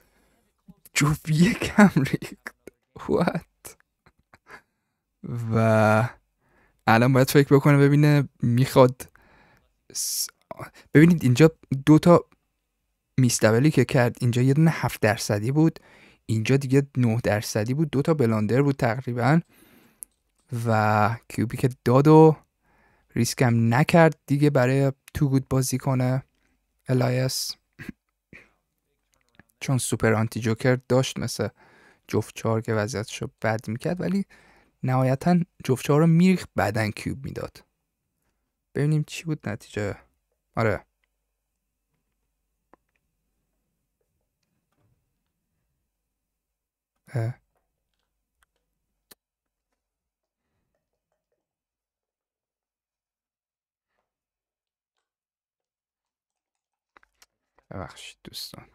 جفت یک هم ریخت. What؟ و الان باید فکر بکنه ببینه میخواد ببینید اینجا 2 میستولی که کرد، اینجا یه دونه 7% بود، اینجا دیگه 9% بود، 2 بلاندر بود تقریبا و کیوبی که داد و ریسک هم نکرد دیگه برای تو گود بازی کنه الایس، چون سوپر آنتی جوکر داشت مثل جفت 4 که وضعیتشو بد میکرد، ولی نهایتا جفت 4 رو میریخت بعدن کیوب میداد. ببینیم چی بود نتیجه. آره ببخشید دوستان.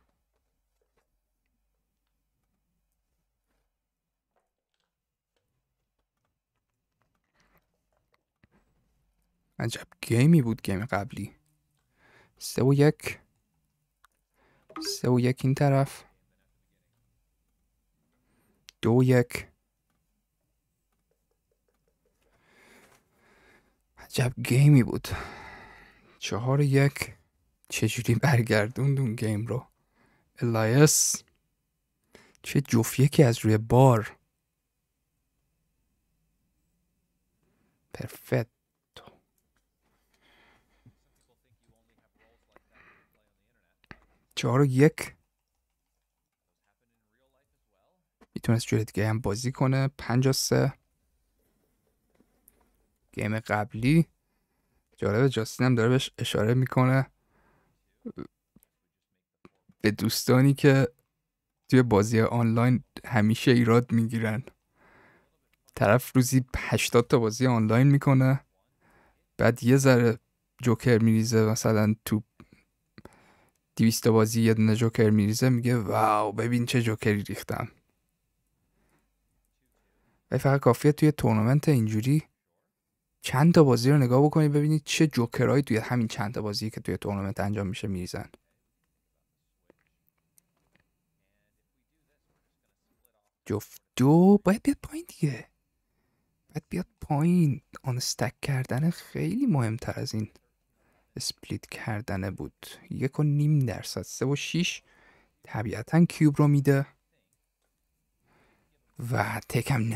عجب گیمی بود گیم قبلی. 3-1 این طرف، 2-1. عجب گیمی بود. 4-1 چجوری برگردوندون گیم رو الایس، چه جفت یکی از روی بار. پرفکت. 4-1 میتونست جوری دیگه هم بازی کنه. 5-3 گیم قبلی. جالب جاستین هم داره بهش اشاره میکنه به دوستانی که توی بازی آنلاین همیشه ایراد میگیرن. طرف روزی 80 تا بازی آنلاین میکنه، بعد یه ذره جوکر میریزه، مثلا تو 200 تا بازی یه دونه جوکر میریزه، میگه واو ببین چه جوکری ریختم. و فقط کافیه توی تورنمنت اینجوری چند تا بازی رو نگاه بکنید ببینید چه جوکرایی توی همین چند تا بازی که توی تورنمنت انجام میشه میریزن. جفت 2 باید بیاد پایین دیگه، باید بیاد پایین. آن استک کردن خیلی مهمتر از این اسپلیت کردنه بود. 1.5%. 3-6 طبیعتا کیوب رو میده و تکم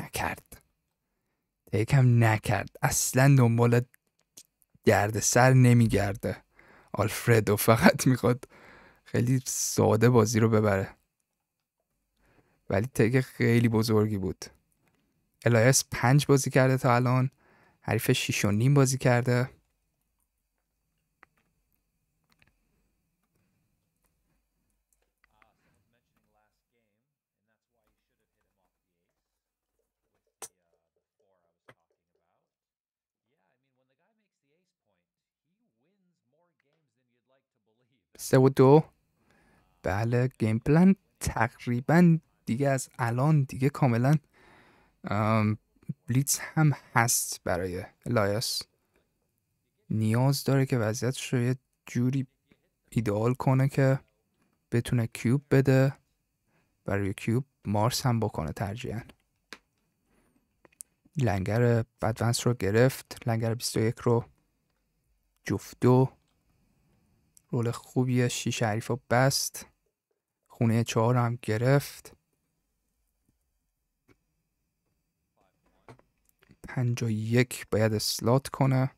نکرد اصلا، دنبال درد سر نمیگرده آلفردو، فقط میخواد خیلی ساده بازی رو ببره، ولی تک خیلی بزرگی بود. الایس 5 بازی کرده تا الان، حریف 6.5 بازی کرده. سه و 2. بله گیم پلن تقریبا دیگه از الان دیگه کاملا بلیتز هم هست برای الایس. نیاز داره که وضعیتش رو یه جوری ایدئال کنه که بتونه کیوب بده، برای کیوب مارس هم بکنه ترجیحاً. لنگر بدونس رو گرفت، لنگر 21 رو، جفت 2 رول خوبیه. 6 حریف رو بست، خونه 4 هم گرفت. 5-1 باید اسلات کنه.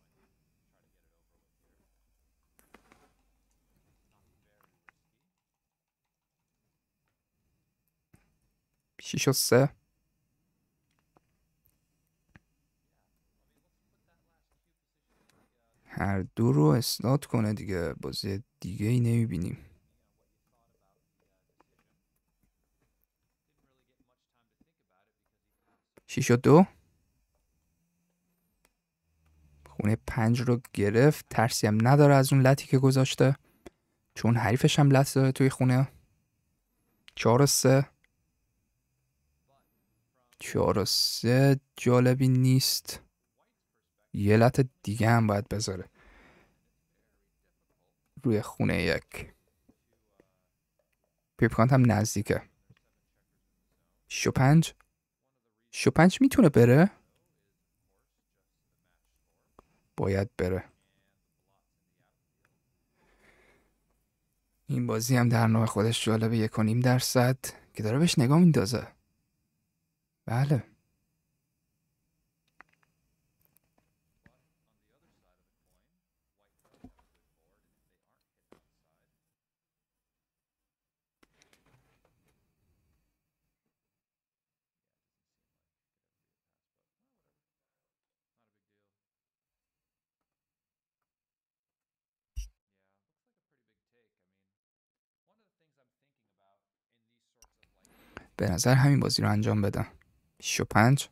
6-3 هر دو رو اسلات کنه دیگه، بازی دیگه ای نمیبینیم. 6-2 خونه 5 رو گرفت، ترسی هم نداره از اون لطی که گذاشته چون حریفش هم لط داره توی خونه. 4-3 4-3 جالبی نیست. یه لط دیگه هم باید بذاره روی خونه 1. پیپکانت هم نزدیکه. 6-5 6-5 میتونه بره. باید بره. این بازی هم در نوع خودش جالبه. 1.5% که داره بهش نگاه میندازه. بله. به نظر همین بازی رو انجام بدم. 6-5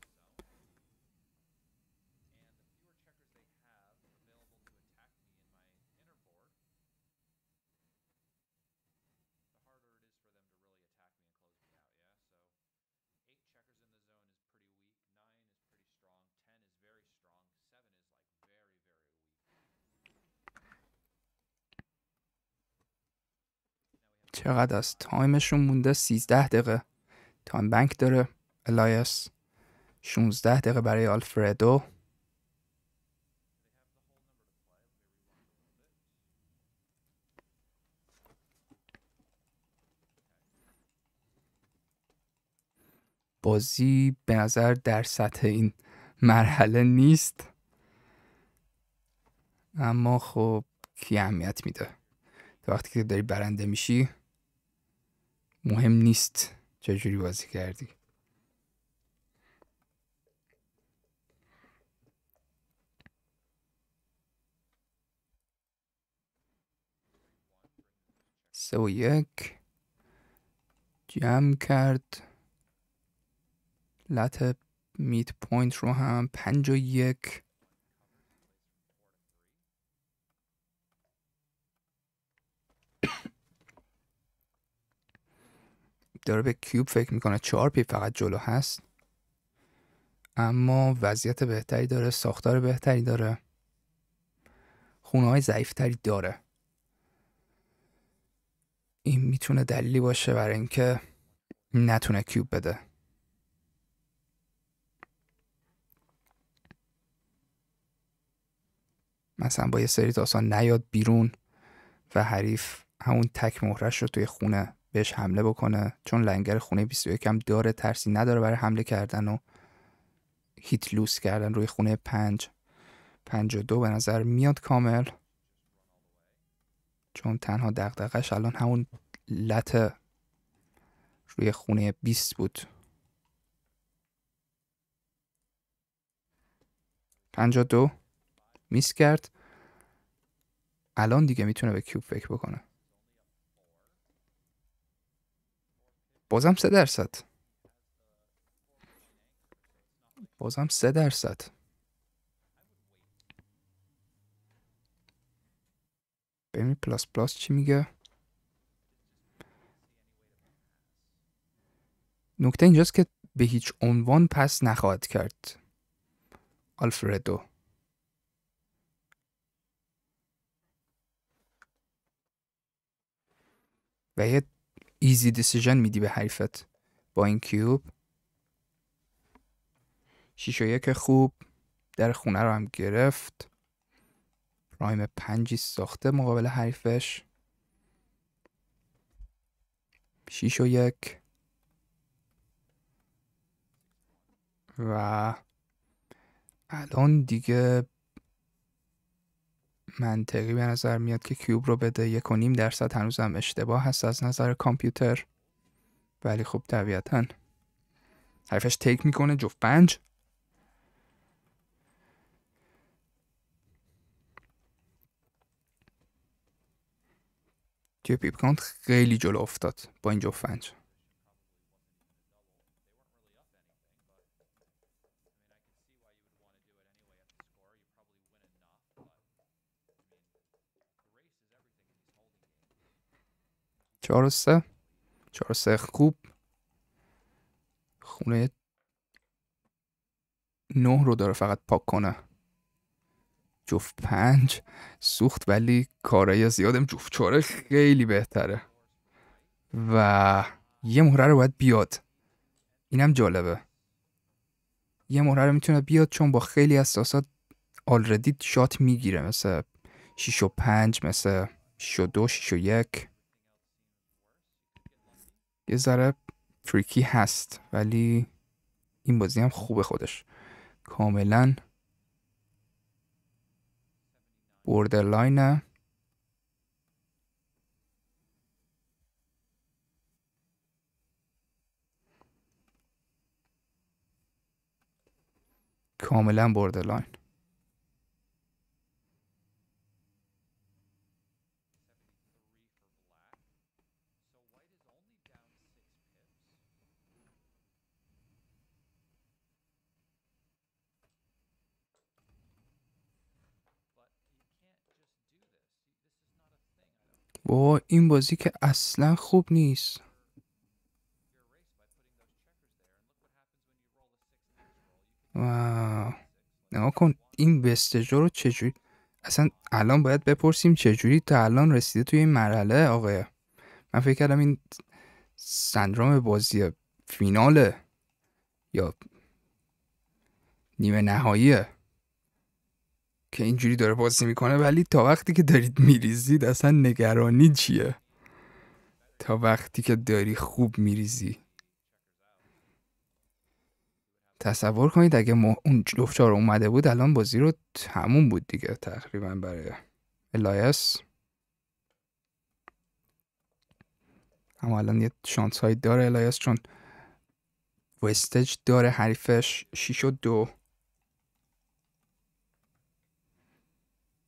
چقدر از تایمشون مونده؟ 13 دقیقه تایم بانک داره الایس. 16 دقیقه برای آلفردو. بازی به نظر در سطح این مرحله نیست، اما خب کی اهمیت میده؟ وقتی که داری برنده میشی مهم نیست چجوری بازی کردی. سه و 1 جمع کرد. لط میت پوینت رو هم 5-1. داره به کیوب فکر میکنه. 4 پیپ فقط جلو هست، اما وضعیت بهتری داره، ساختار بهتری داره، خونه های ضعیفتری داره. این میتونه دلیلی باشه برای اینکه نتونه کیوب بده. مثلا با یه سری داستان نیاد بیرون و حریف همون تک مهرش رو توی خونه بهش حمله بکنه، چون لنگر خونه 21 هم داره، ترسی نداره برای حمله کردن و هیت لوس کردن روی خونه 5. 5-2 به نظر میاد کامل، چون تنها دغدغش الان همون لط روی خونه 20 بود. 52 میس کرد. الان دیگه میتونه به کیوب فکر بکنه. بازم 3%. بازم 3%. ببین پلاس پلاس چی میگه. نکته اینجاست که به هیچ عنوان پس نخواهد کرد آلفردو. و یه ایزی دیسیژن میدی به حریفت با این کیوب. 6-1 خوب. در خونه رو هم گرفت. پرایم 5 ساخته مقابل حریفش. 6-1 و الان دیگه منطقی به نظر میاد که کیوب رو بده. 1.5% هنوز هم اشتباه هست از نظر کامپیوتر، ولی خب طبیعتا حریفش تیک میکنه. جفت 5. توی پیپکانت خیلی جلو افتاد با این جفت 5. چهار و سه خوب. خونه 9 رو داره فقط پاک کنه. جفت 5 سوخت ولی کارایی زیادم. جفت 4 خیلی بهتره و یه مهره رو باید بیاد. اینم جالبه، یه مهره رو میتونه بیاد چون با خیلی اساسات آلردی شات میگیره، مثل 6 و 5، مثل 6 و 2، 6 و 1. یه ذره تریکی هست ولی این بازی هم خوبه خودش. کاملا بوردرلاینه. کاملا بوردرلاین. با این بازی که اصلا خوب نیست. واو، نگاه کن این وستجو رو چجوری، اصلا الان باید بپرسیم چجوری تا الان رسیده توی این مرحله. آقای من فکر کردم این سندروم بازی فیناله یا نیمه نهاییه که اینجوری داره بازی میکنه، ولی تا وقتی که دارید میریزید اصلا نگرانی چیه؟ تا وقتی که داری خوب میریزی تصور کنید اگه اون جفت 4 اومده بود الان بازی رو تموم بود دیگه تقریبا برای الایس. اما الان یه شانس هایی داره الایس چون وستج داره حریفش 6 و 2،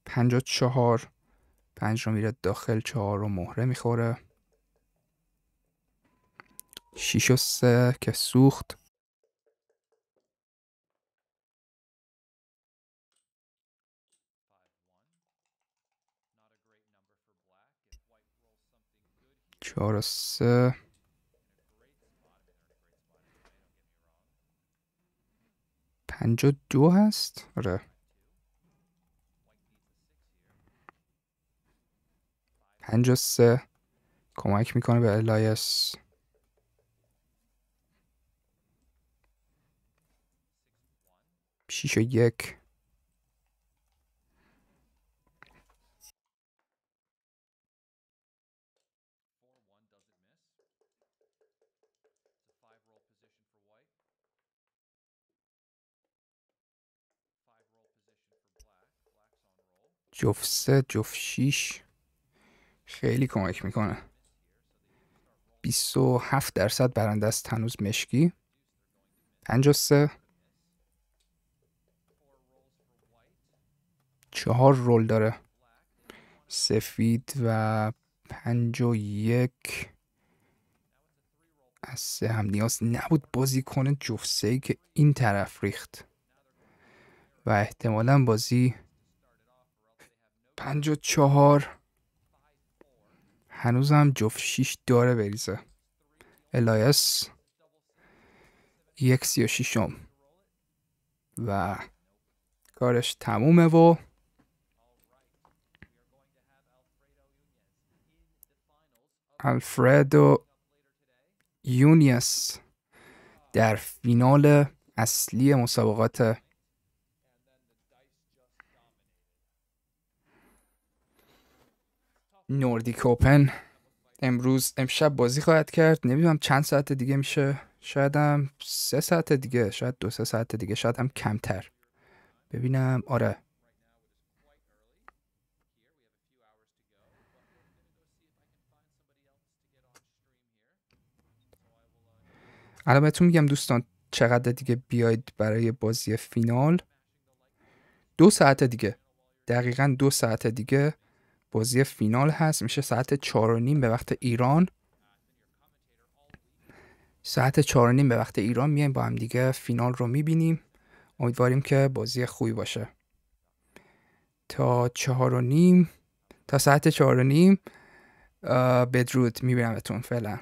5 و 4، 5 رو میره داخل، 4 رو مهره میخوره، 6 و 3 که سوخت، چهار و 3، 5 و 2 هست. آره 5 و 3 کمک میکنه به الایس. 6 و 1، جفت 3، جفت 6 خیلی کمک میکنه. 27% برنده است هنوز مشکی. 5 و 3، 4 رول داره سفید و 5 و 1 از 3 هم نیاز نبود بازی کنه. جفت 3 که این طرف ریخت و احتمالا بازی 5 و 4 هنوز هم جفت 6 داره بریزه. الایس 1/36 و کارش تمومه و آلفردو یونیس در فینال اصلی مسابقات نوردیک اوپن امشب بازی خواهد کرد. نمیدونم چند ساعت دیگه میشه، شاید هم 3 ساعت دیگه، شاید 2-3 ساعت دیگه، شاید هم کمتر. ببینم. آره الان بهتون میگم دوستان چقدر دیگه بیاید برای بازی فینال. 2 ساعت دیگه، دقیقاً 2 ساعت دیگه بازی فینال هست. میشه ساعت 4:30 به وقت ایران. ساعت 4:30 به وقت ایران میایم با هم دیگه فینال رو میبینیم. امیدواریم که بازی خوبی باشه. تا 4:30 تا ساعت 4:30 بدرود. میبینمتون. فعلا.